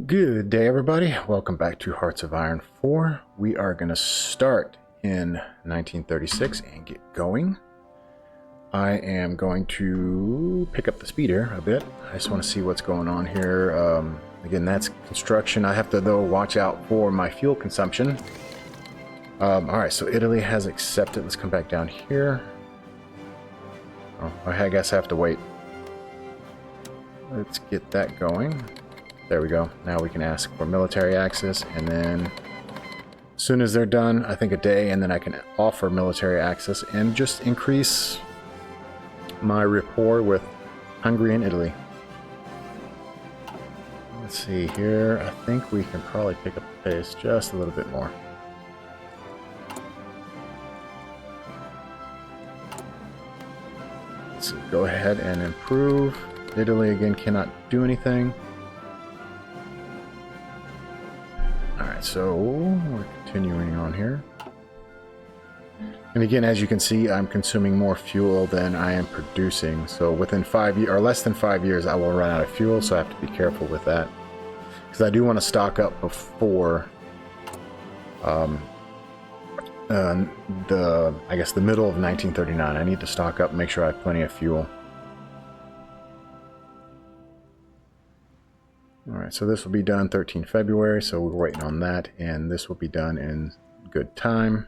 Good day, everybody. Welcome back to Hearts of Iron 4. We are going to start in 1936 and get going. I am going to pick up the speed here a bit. I just want to see what's going on here. Again, that's construction. I have to, though, watch out for my fuel consumption. Alright, so Italy has accepted. Let's come back down here. Oh, I guess I have to wait. Let's get that going. There we go. Now we can ask for military access, and then as soon as they're done, I think a day, and then I can offer military access and just increase my rapport with Hungary and Italy. Let's see here. I think we can probably pick up the pace just a little bit more. Let's go ahead and improve. Italy again cannot do anything. So we're continuing on here. And again, as you can see, I'm consuming more fuel than I am producing. So within 5 years, or less than 5 years, I will run out of fuel. So I have to be careful with that, because I do want to stock up before I guess the middle of 1939. I need to stock up and make sure I have plenty of fuel. Alright, so this will be done 13 February, so we're waiting on that, and this will be done in good time.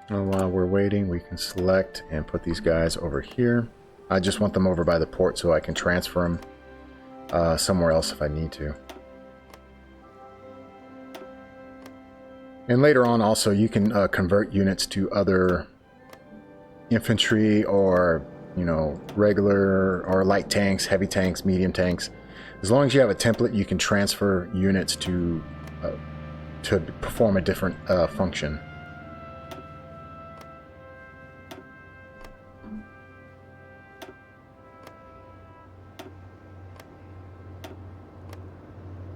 And while we're waiting, we can select and put these guys over here. I just want them over by the port so I can transfer them somewhere else if I need to. And later on, also, you can convert units to other infantry or, you know, regular or light tanks, heavy tanks, medium tanks. As long as you have a template, you can transfer units to perform a different function.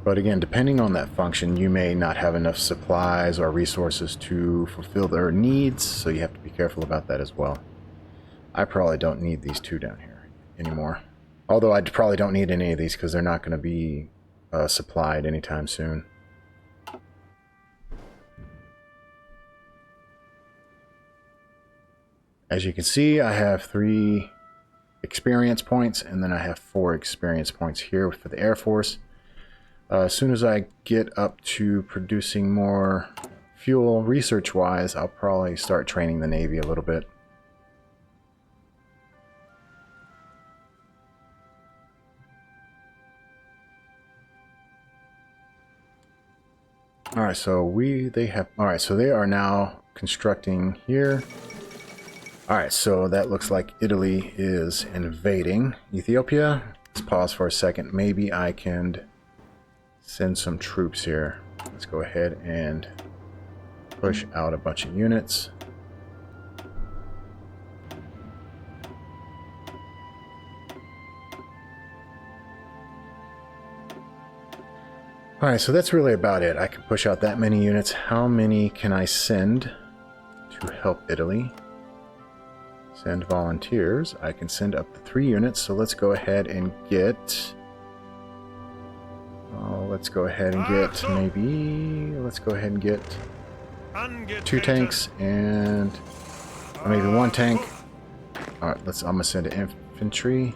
But again, depending on that function, you may not have enough supplies or resources to fulfill their needs, so you have to be careful about that as well. I probably don't need these two down here anymore. Although I probably don't need any of these because they're not going to be supplied anytime soon. As you can see, I have 3 experience points, and then I have 4 experience points here for the Air Force. As soon as I get up to producing more fuel research-wise, I'll probably start training the Navy a little bit. Alright, so they are now constructing here. Alright, so that looks like Italy is invading Ethiopia. Let's pause for a second. Maybe I can send some troops here. Let's go ahead and push out a bunch of units. Alright, so that's really about it. I can push out that many units. How many can I send to help Italy? Send volunteers. I can send up to 3 units, so let's go ahead and get... let's go ahead and get let's go ahead and get 2 tanks and maybe 1 tank. Alright, I'm gonna send an infantry,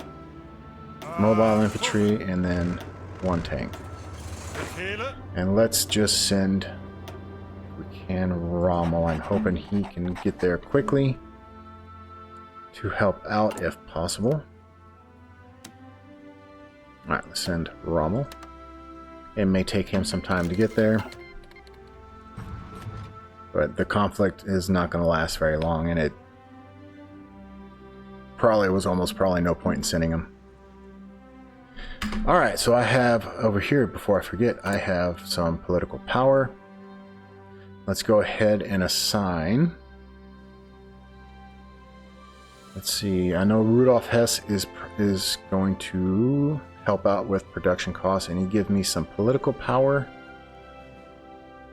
mobile infantry, and then 1 tank. And let's just send, if we can, Rommel. I'm hoping he can get there quickly to help out if possible. Alright, let's send Rommel. It may take him some time to get there, but the conflict is not going to last very long, and it probably was probably no point in sending him. Alright, so I have over here, before I forget, I have some political power. Let's go ahead and assign. Let's see, I know Rudolf Hess is going to help out with production costs, and he gives me some political power.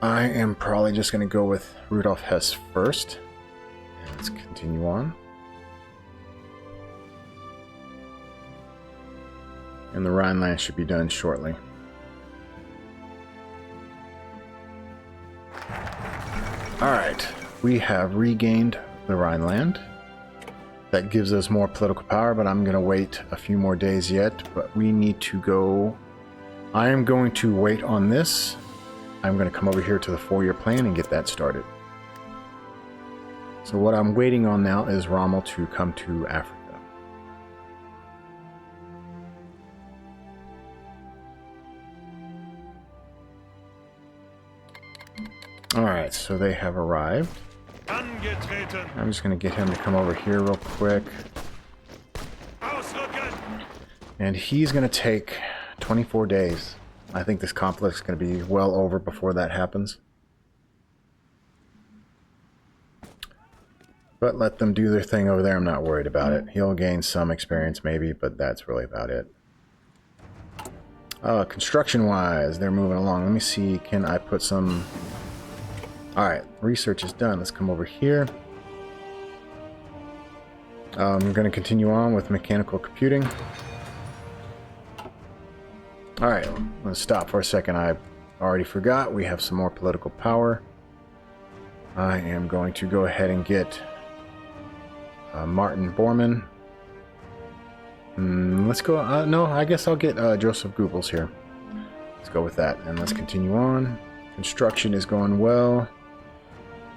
I am probably just going to go with Rudolf Hess first. Let's continue on. And the Rhineland should be done shortly. Alright, we have regained the Rhineland. That gives us more political power, but I'm going to wait a few more days yet. But we need to go... I am going to wait on this. I'm going to come over here to the 4-year plan and get that started. So what I'm waiting on now is Rommel to come to Africa. Alright, so they have arrived. I'm just going to get him to come over here real quick. And he's going to take 24 days. I think this conflict is going to be well over before that happens. But let them do their thing over there. I'm not worried about it. He'll gain some experience maybe, but that's really about it. Construction-wise, they're moving along. Let me see. Can I put some... Alright, research is done. Let's come over here. I'm going to continue on with mechanical computing. Alright, let's stop for a second. I already forgot. We have some more political power. I am going to go ahead and get Martin Bormann. Let's go... no, I guess I'll get Joseph Goebbels here. Let's go with that, and let's continue on. Construction is going well.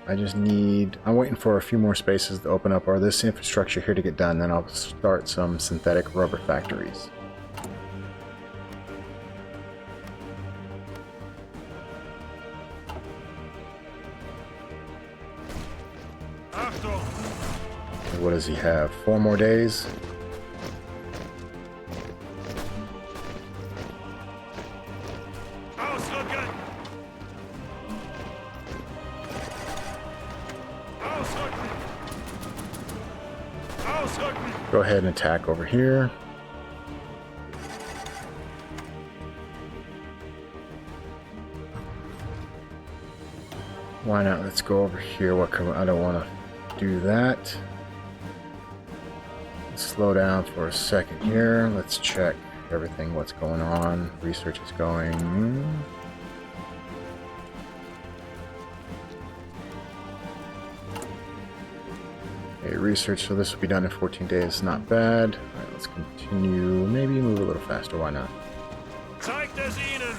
I just need... I'm waiting for a few more spaces to open up, or this infrastructure here to get done, then I'll start some synthetic rubber factories. What does he have? 4 more days? Go ahead and attack over here. Why not? Let's go over here. What can I don't want to do that. Let's slow down for a second here. Let's check everything, what's going on. Research is going. Okay, research, so this will be done in 14 days. Not bad. All right, let's continue. Maybe move a little faster. Why not? Zeigt es ihnen!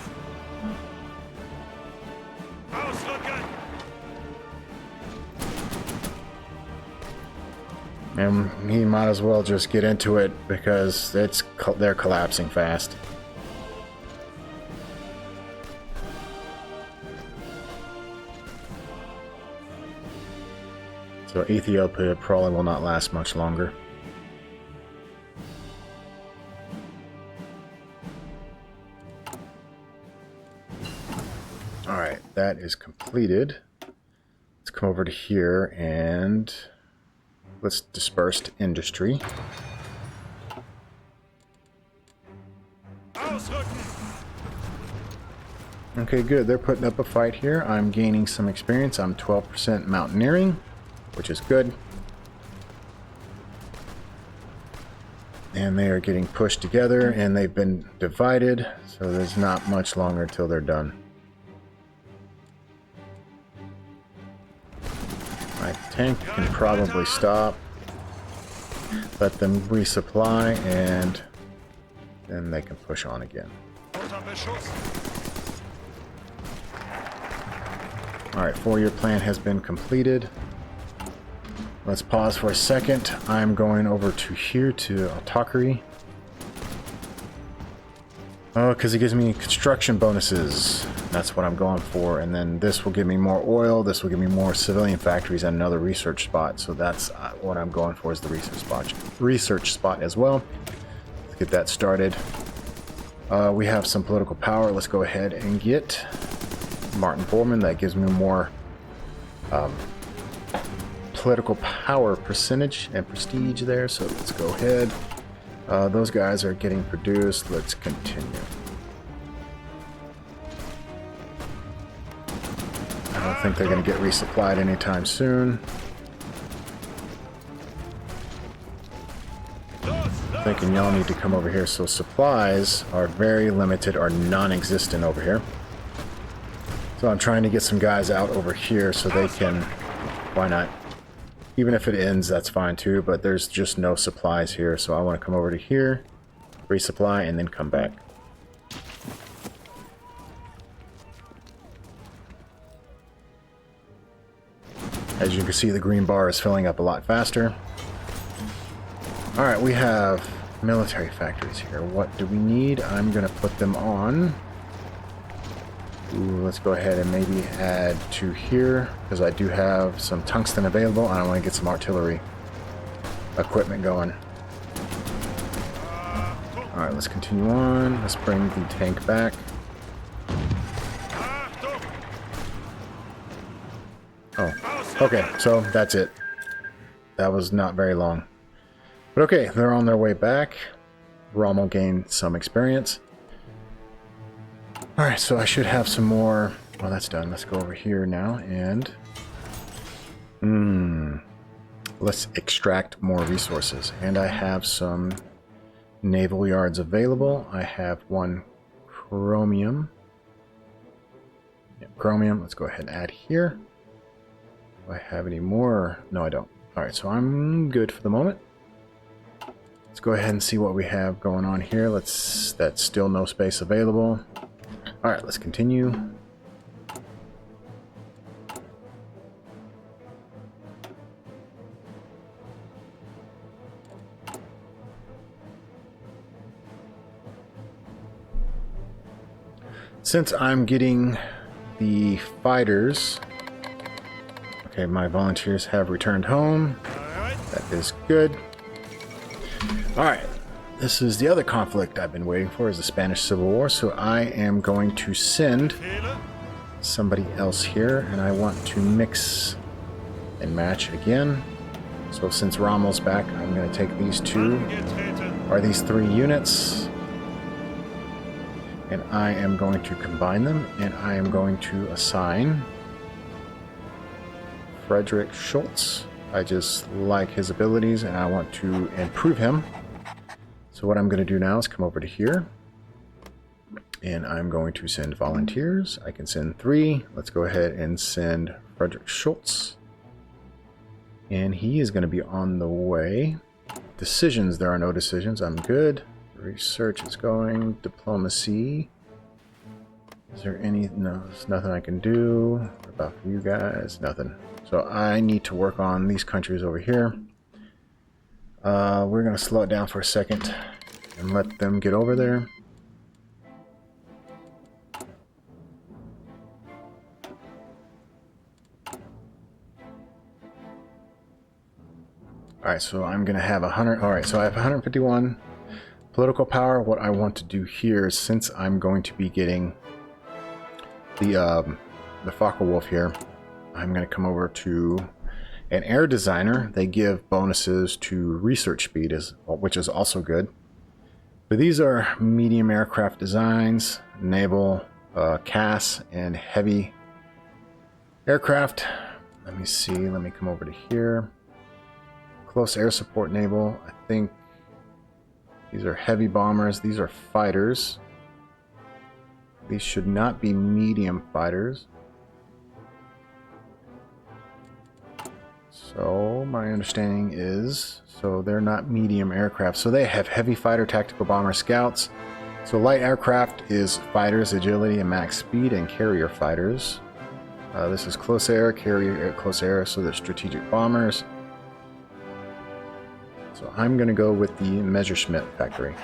Ausrücken! And he might as well just get into it because they're collapsing fast. So Ethiopia probably will not last much longer. Alright, that is completed. Let's come over to here and let's disperse industry. Okay, good. They're putting up a fight here. I'm gaining some experience. I'm 12% mountaineering, which is good. And they are getting pushed together, and they've been divided, so there's not much longer till they're done. My tank can probably stop. Let them resupply, and then they can push on again. Alright, 4-year plan has been completed. Let's pause for a second. I'm going over to here to autocracy. Oh, because it gives me construction bonuses. That's what I'm going for. And then this will give me more oil. This will give me more civilian factories and another research spot. So that's what I'm going for, is the research spot as well. Let's get that started. We have some political power. Let's go ahead and get Martin Bormann. That gives me more political power percentage and prestige there. So let's go ahead. Those guys are getting produced. Let's continue. think they're going to get resupplied anytime soon. Thinking y'all need to come over here. So supplies are very limited or non-existent over here. So I'm trying to get some guys out over here so they can... Why not? Even if it ends, that's fine too, but there's just no supplies here. So I want to come over to here, resupply, and then come back. As you can see, the green bar is filling up a lot faster. Alright, we have military factories here. What do we need? I'm going to put them on. Ooh, let's go ahead and maybe add 2 here, because I do have some tungsten available, and I want to get some artillery equipment going. Alright, let's continue on. Let's bring the tank back. Oh, okay, so that's it. That was not very long. But okay, they're on their way back. Rommel gained some experience. Alright, so I should have some more... Well, that's done. Let's go over here now and... Let's extract more resources. And I have some naval yards available. I have 1 chromium. Yeah, chromium. Let's go ahead and add here. Do I have any more? No, I don't. Alright, so I'm good for the moment. Let's go ahead and see what we have going on here. That's still no space available. Alright, let's continue. Since I'm getting the fighters... Okay, my volunteers have returned home. That is good. Alright, this is the other conflict I've been waiting for, is the Spanish Civil War, so I am going to send somebody else here, and I want to mix and match again. So since Rommel's back, I'm going to take these 2, or these 3 units, and I am going to combine them, and I am going to assign Frederick Schultz. I just like his abilities, and I want to improve him. So what I'm going to do now is come over to here, and I'm going to send volunteers. I can send 3. Let's go ahead and send Frederick Schultz. And he is going to be on the way. Decisions, there are no decisions. I'm good. Research is going. Diplomacy. Is there any... No, there's nothing I can do. What about for you guys? Nothing. So I need to work on these countries over here. We're going to slow it down for a second and let them get over there. Alright, so I'm going to have 100... Alright, so I have 151 political power. What I want to do here is, since I'm going to be getting the Focke-Wulf here, I'm going to come over to an air designer. They give bonuses to research speed, which is also good. But these are medium aircraft designs, naval, CAS, and heavy aircraft. Let me see. Let me come over to here. Close air support naval. I think these are heavy bombers. These are fighters. These should not be medium fighters. So my understanding is, so they're not medium aircraft. So they have heavy fighter, tactical bomber, scouts. So light aircraft is fighters, agility, and max speed, and carrier fighters. This is close air, carrier, close air. So they're strategic bombers. So I'm going to go with the Messerschmitt factory,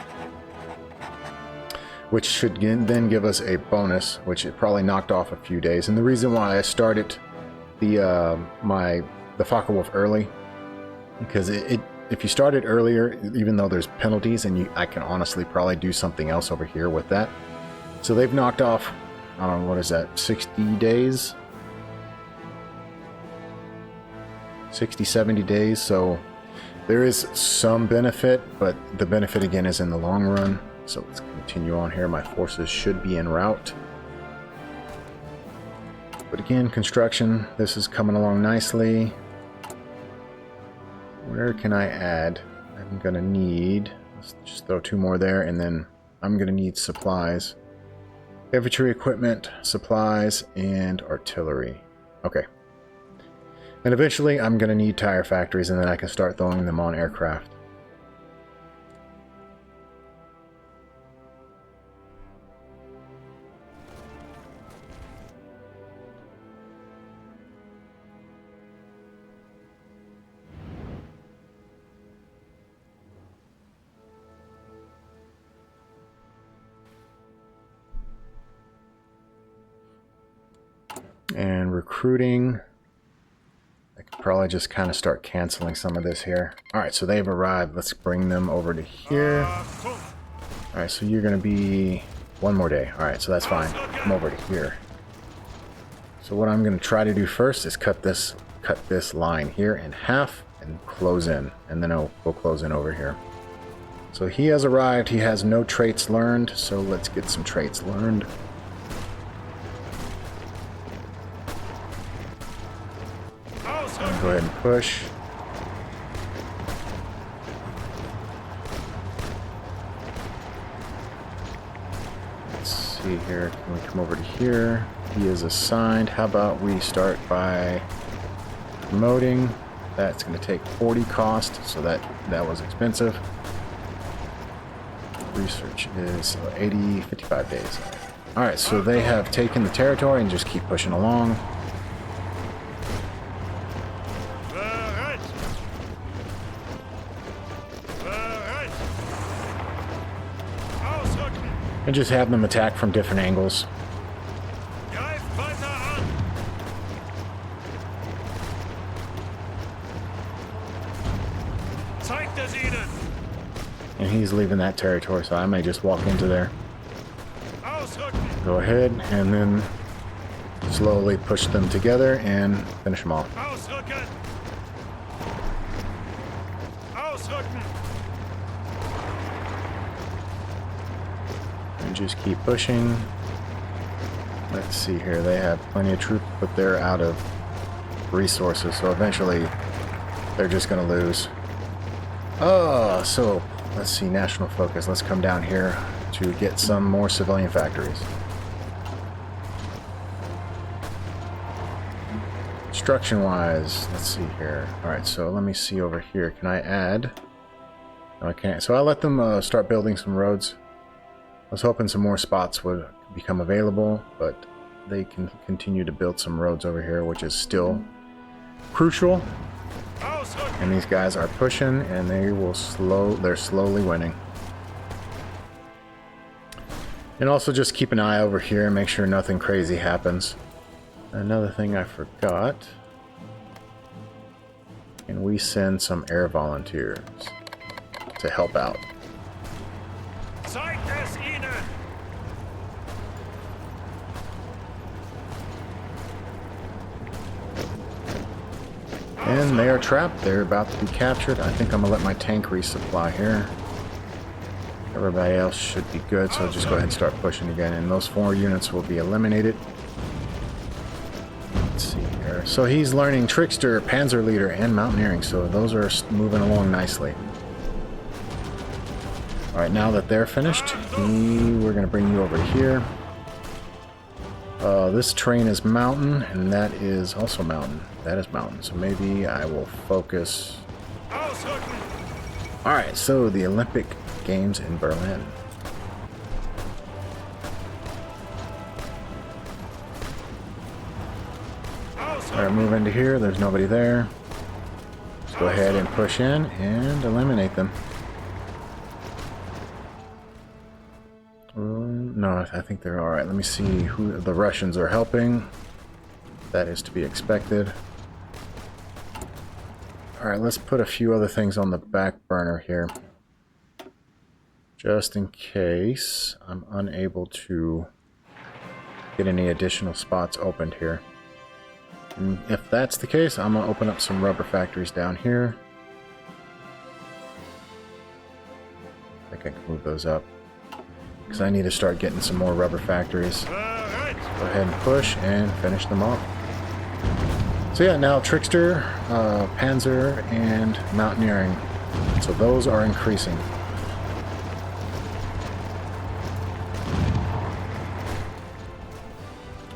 which should then give us a bonus, which it probably knocked off a few days. And the reason why I started the Focke-Wulf early, because if you started earlier, even though there's penalties, and I can honestly probably do something else over here with that. So they've knocked off, I don't know, what is that, 60 days? 60, 70 days, so there is some benefit, but the benefit again is in the long run. So let's continue on here. My forces should be en route. But again, construction, this is coming along nicely. Where can I add? I'm gonna need, let's just throw 2 more there, and then I'm gonna need supplies. Infantry equipment, supplies, and artillery. Okay. And eventually I'm gonna need tire factories, and then I can start throwing them on aircraft. And recruiting, I could probably just kind of start canceling some of this here. Alright, so they've arrived. Let's bring them over to here. Alright, so you're going to be 1 more day. Alright, so that's fine. Come over to here. So what I'm going to try to do first is cut this line here in half and close in. And then we'll close in over here. So he has arrived. He has no traits learned. So let's get some traits learned. Go ahead and push. Let's see here. Can we come over to here? He is assigned. How about we start by promoting? That's going to take 40 cost, so that was expensive. Research is 55 days. Alright, so they have taken the territory and just keep pushing along. And just have them attack from different angles. And he's leaving that territory, so I may just walk into there. Go ahead and then slowly push them together and finish them off. And just keep pushing. Let's see here. They have plenty of troops, but they're out of resources, so eventually they're just going to lose. Oh, so let's see. National focus. Let's come down here to get some more civilian factories. Construction-wise, let's see here. Alright, so let me see over here. Can I add? No, I can't. So I'll let them start building some roads. I was hoping some more spots would become available, but they can continue to build some roads over here, which is still crucial. And these guys are pushing, and they're slowly winning. And also just keep an eye over here and make sure nothing crazy happens. Another thing I forgot. And we send some air volunteers to help out. And they are trapped. They're about to be captured. I think I'm going to let my tank resupply here. Everybody else should be good, so just go ahead and start pushing again. And those 4 units will be eliminated. Let's see here. So he's learning Trickster, Panzer Leader, and Mountaineering, so those are moving along nicely. Alright, now that they're finished, we're going to bring you over here. This terrain is mountain, and that is also mountain. That is mountain, so maybe I will focus. Alright, so the Olympic Games in Berlin. Alright, move into here. There's nobody there. Let's go ahead and push in and eliminate them. No, I think they're alright. Let me see who the Russians are helping. That is to be expected. Alright, let's put a few other things on the back burner here. Just in case I'm unable to get any additional spots opened here. And if that's the case, I'm going to open up some rubber factories down here. I think I can move those up, because I need to start getting some more rubber factories. Go ahead and push and finish them off. So yeah, now Trickster, Panzer, and Mountaineering. So those are increasing.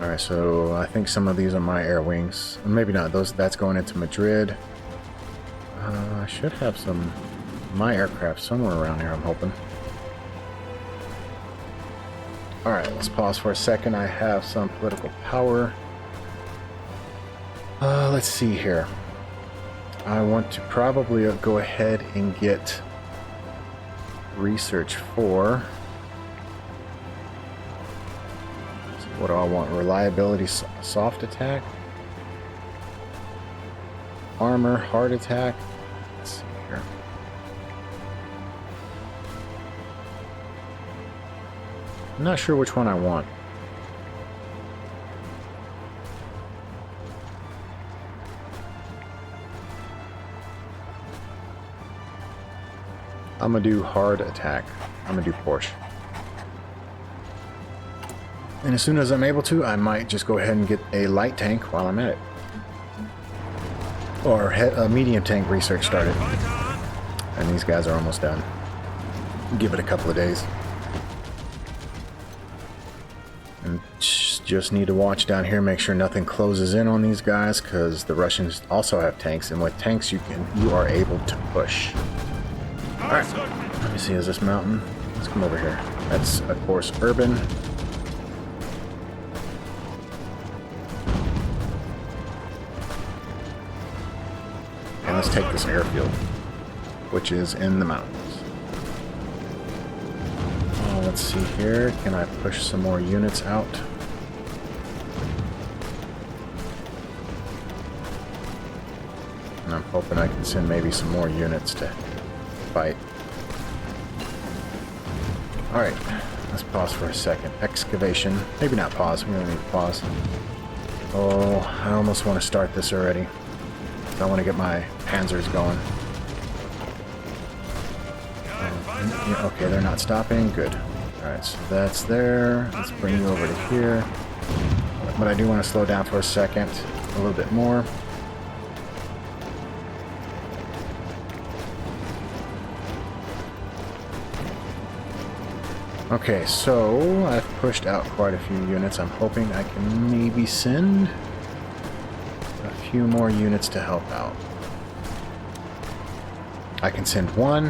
Alright, so I think some of these are my air wings. Maybe not. That's going into Madrid. I should have some my aircraft somewhere around here, I'm hoping. Alright, let's pause for a second. I have some political power. Let's see here. I want to probably go ahead and get research for... What do I want? Reliability, soft attack? Armor, hard attack? Let's see here. I'm not sure which one I want. I'm gonna do hard attack. I'm gonna do Porsche. And as soon as I'm able to, I might just go ahead and get a light tank while I'm at it. Or a medium tank research started. And these guys are almost done. Give it a couple of days. And just need to watch down here, make sure nothing closes in on these guys, because the Russians also have tanks, and with tanks you are able to push. Alright, let me see, is this mountain? Let's come over here. That's, of course, urban. And let's take this airfield, which is in the mountains. Let's see here. Can I push some more units out? And I'm hoping I can send maybe some more units to fight. Alright, let's pause for a second. Excavation. Maybe not pause. We don't need to pause. Oh, I almost want to start this already. I want to get my panzers going. Yeah, okay, they're not stopping. Good. Alright, so that's there. Let's bring you over to here. But I do want to slow down for a second. A little bit more. Okay, so I've pushed out quite a few units. I'm hoping I can maybe send a few more units to help out. I can send one.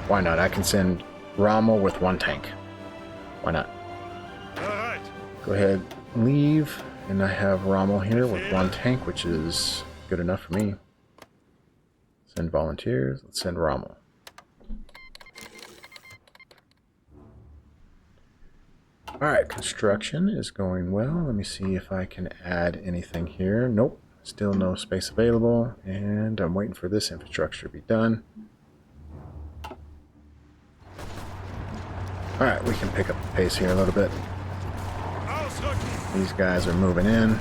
Why not? I can send Rommel with one tank. Why not? Alright. Go ahead, leave, and I have Rommel here with one tank, which is good enough for me. Send volunteers. Let's send Rommel. Alright, construction is going well. Let me see if I can add anything here. Nope, still no space available, and I'm waiting for this infrastructure to be done. Alright, we can pick up the pace here a little bit. These guys are moving in.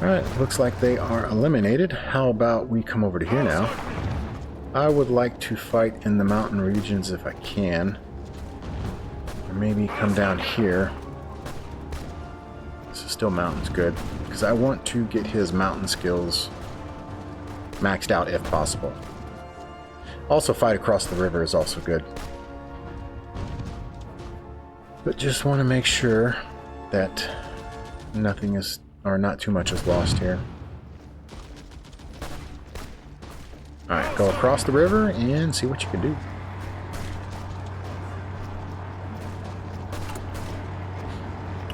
Alright, looks like they are eliminated. How about we come over to here now? I would like to fight in the mountain regions if I can. Or maybe come down here. This is still mountains, good. Because I want to get his mountain skills maxed out if possible. Also, fight across the river is also good. But just want to make sure that nothing is, or not too much is lost here. Alright, go across the river and see what you can do.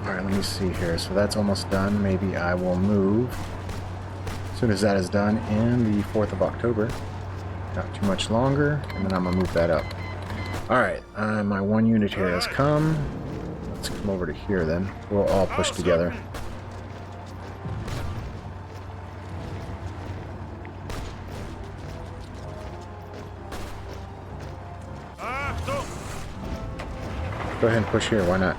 Alright, let me see here. So that's almost done. Maybe I will move as soon as that is done in the 4th of October. Not too much longer, and then I'm going to move that up. Alright, my one unit here has come. Let's come over to here then. We'll all push together. Go ahead and push here, why not?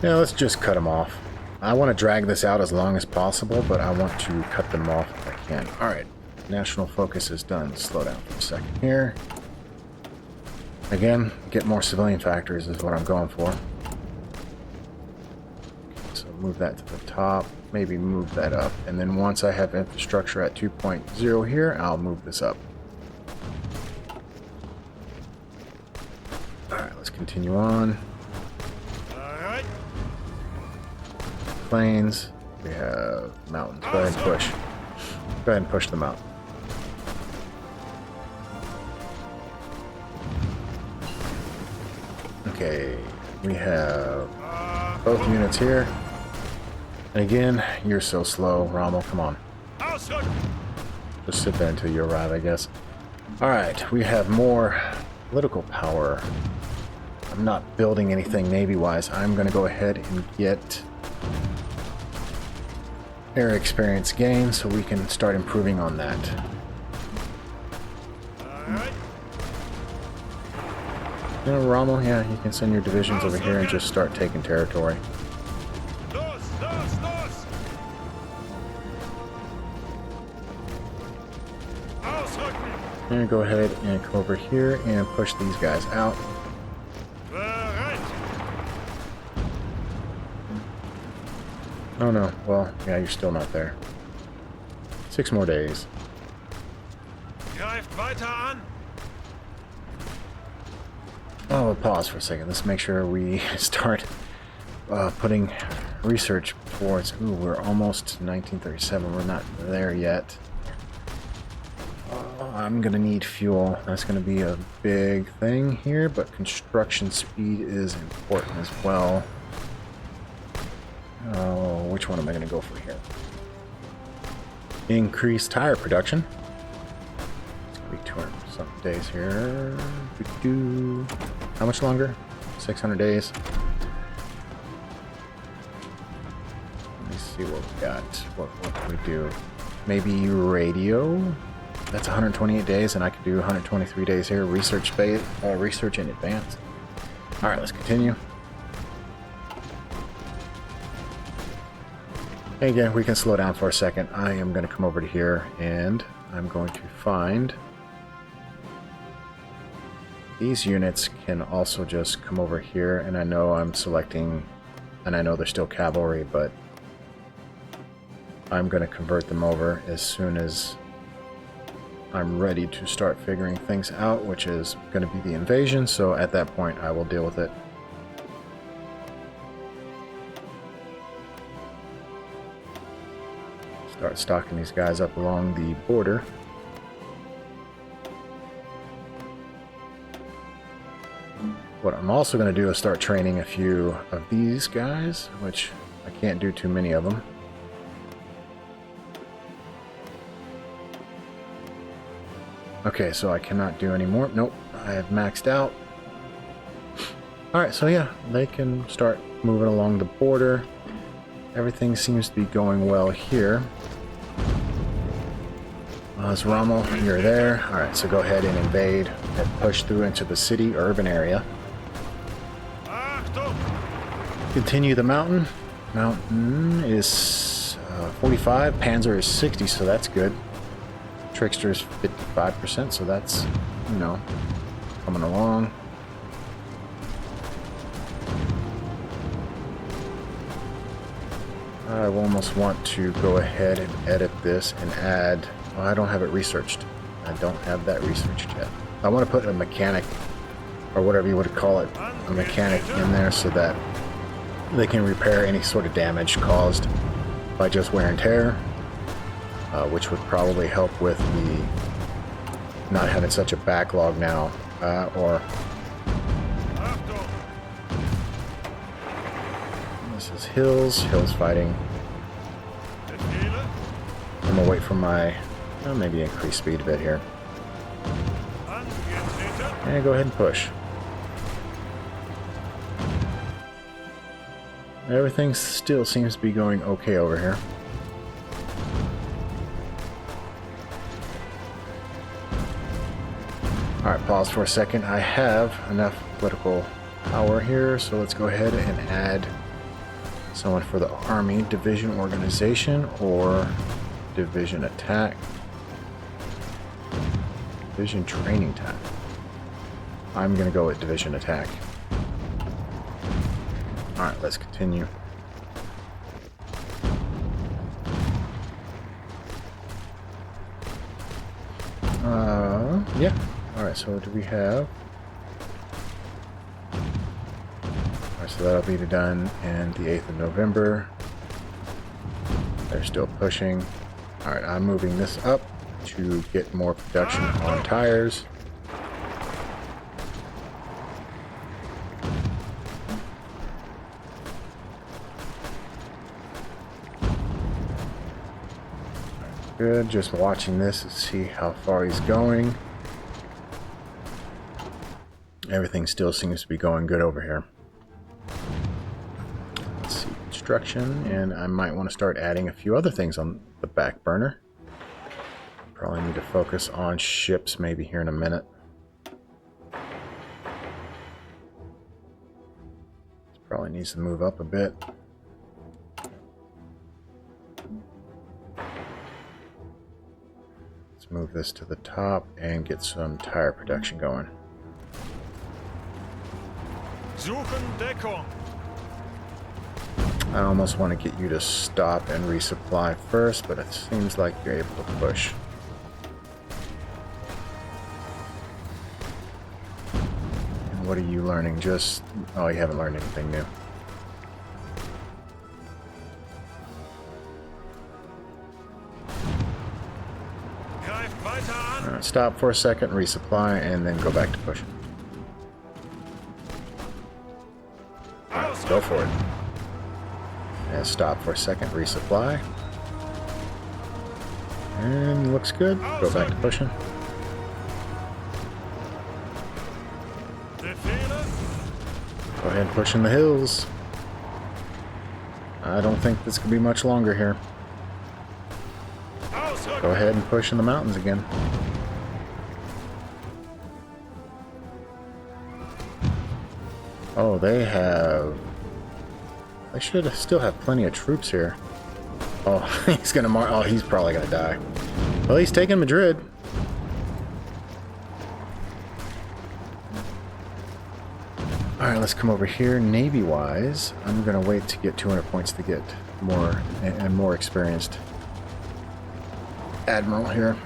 Yeah, let's just cut them off. I want to drag this out as long as possible, but I want to cut them off if I can. Alright, national focus is done. Slow down for a second here. Again, get more civilian factories is what I'm going for. So move that to the top, maybe move that up, and then once I have infrastructure at 2.0 here, I'll move this up. Alright, let's continue on. Alright. Plains, we have mountains. Go ahead and push. Go ahead and push them out. Okay, we have both units here. And again, you're so slow, Rommel. Come on. Just sit there until you arrive, I guess. Alright, we have more political power. I'm not building anything Navy-wise. I'm going to go ahead and get air experience gain so we can start improving on that. Alright. You know, Rommel, yeah, you can send your divisions over here and just start taking territory. And go ahead and come over here and push these guys out. Oh no, well, yeah, you're still not there. 6 more days. Greift weiter an. Oh, we'll pause for a second. Let's make sure we start putting research towards... Ooh, we're almost 1937. We're not there yet. I'm going to need fuel. That's going to be a big thing here, but construction speed is important as well. Oh, which one am I going to go for here? Increase tire production. It's going to be 200 something days here. How much longer? 600 days. Let me see what we got. What can we do? Maybe radio? That's 128 days, and I could do 123 days here. Research in advance. All right, let's continue. Hey, again, we can slow down for a second. I am going to come over to here, and I'm going to find these units can also just come over here, and I know I'm selecting, and I know they're still cavalry, but I'm going to convert them over as soon as I'm ready to start figuring things out, which is going to be the invasion, so at that point I will deal with it. Start stocking these guys up along the border. What I'm also going to do is start training a few of these guys, which I can't do too many of them. Okay, so I cannot do any more. Nope, I have maxed out. Alright, so yeah, they can start moving along the border. Everything seems to be going well here. Rommel, you're there. Alright, so go ahead and invade or push through into the city, urban area. Continue the mountain. Mountain is 45. Panzer is 60, so that's good. Trickster is 55%, so that's, you know, coming along. I almost want to go ahead and edit this and add... Well, I don't have it researched. I don't have that researched yet. I want to put a mechanic, or whatever you would call it, a mechanic in there so that they can repair any sort of damage caused by just wear and tear, which would probably help with the not having such a backlog now, or... This is Hills fighting. I'm gonna wait for my, maybe increase speed a bit here. And go ahead and push. Everything still seems to be going okay over here. Alright, pause for a second. I have enough political power here, so let's go ahead and add Someone for the Army Division Organization or Division Attack. Division Training Attack. I'm going to go with Division Attack. Alright, let's continue. Yeah. Alright, so what do we have? Alright, so that'll be done in the 8th of November. They're still pushing. Alright, I'm moving this up to get more production on tires. Good, just watching this to see how far he's going. Everything still seems to be going good over here. Let's see, construction, and I might want to start adding a few other things on the back burner. Probably need to focus on ships maybe here in a minute. Probably needs to move up a bit. Let's move this to the top and get some tire production going. Suchen Deckung. I almost want to get you to stop and resupply first, but it seems like you're able to push. And what are you learning? Just... oh, you haven't learned anything new. Alright, stop for a second, resupply, and then go back to pushing. Alright, go for it. And stop for a second, resupply. And looks good. Go back to pushing. Go ahead and push in the hills. I don't think this could be much longer here. Go ahead and push in the mountains again. Oh, they have... they should still have plenty of troops here. Oh, he's gonna oh, he's probably gonna die. Well, he's taking Madrid. Alright, let's come over here. Navy-wise, I'm gonna wait to get 200 points to get more and more experienced admiral here.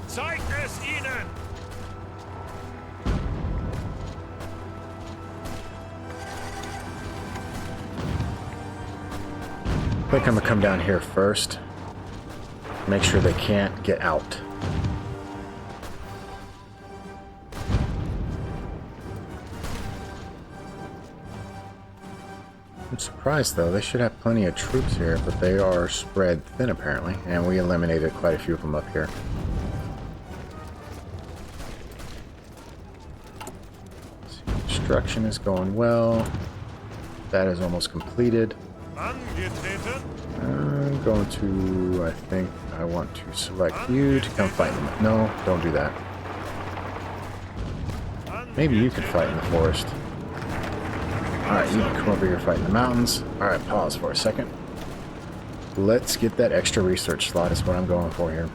Zeig es ihnen! I think I'm gonna come down here first. Make sure they can't get out. I'm surprised though, they should have plenty of troops here, but they are spread thin apparently, and we eliminated quite a few of them up here. Construction is going well. That is almost completed. I'm going to, I think I want to select you to come fight in the... no, don't do that. Maybe you could fight in the forest. Alright, you can come over here fight in the mountains. Alright, pause for a second. Let's get that extra research slot is what I'm going for here.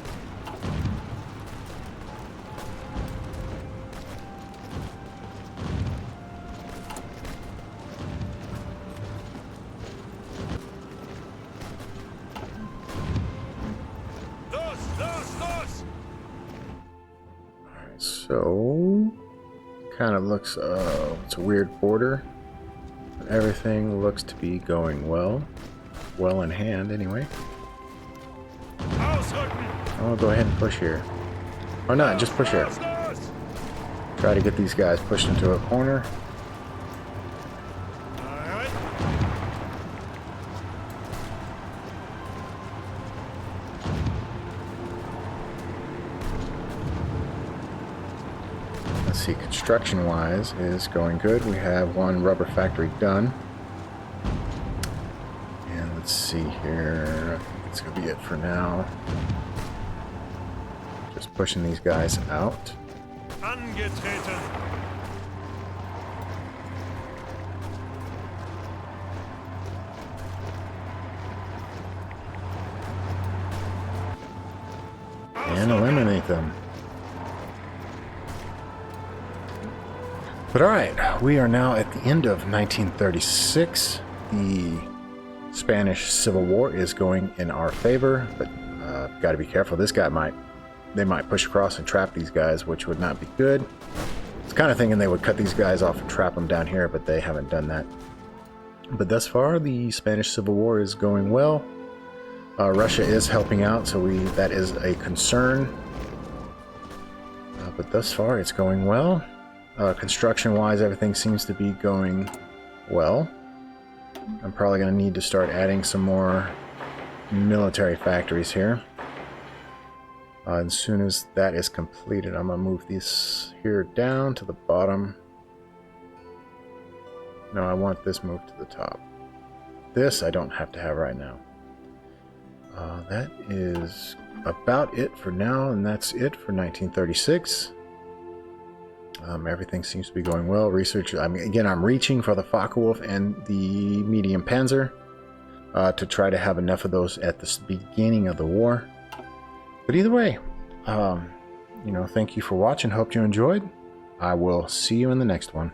So, kind of looks, it's a weird border. But everything looks to be going well. Well in hand, anyway. I'll go ahead and push here. Or not, just push here. Try to get these guys pushed into a corner. Let's see, construction-wise is going good. We have one rubber factory done. And let's see here. I think it's going to be it for now. Just pushing these guys out. Angetreten. And eliminate them. But alright, we are now at the end of 1936. The Spanish Civil War is going in our favor, but got to be careful. They might push across and trap these guys, which would not be good. I was kind of thinking they would cut these guys off and trap them down here, but they haven't done that. But thus far, the Spanish Civil War is going well. Russia is helping out, so that is a concern. But thus far, it's going well. Construction-wise, everything seems to be going well. I'm probably going to need to start adding some more military factories here. As soon as that is completed, I'm going to move this here down to the bottom. No, I want this moved to the top. This I don't have to have right now. That is about it for now, and that's it for 1936. Everything seems to be going well. Research, again, I'm reaching for the Focke-Wulf and the medium panzer to try to have enough of those at the beginning of the war. But either way, thank you for watching. Hope you enjoyed. I will see you in the next one.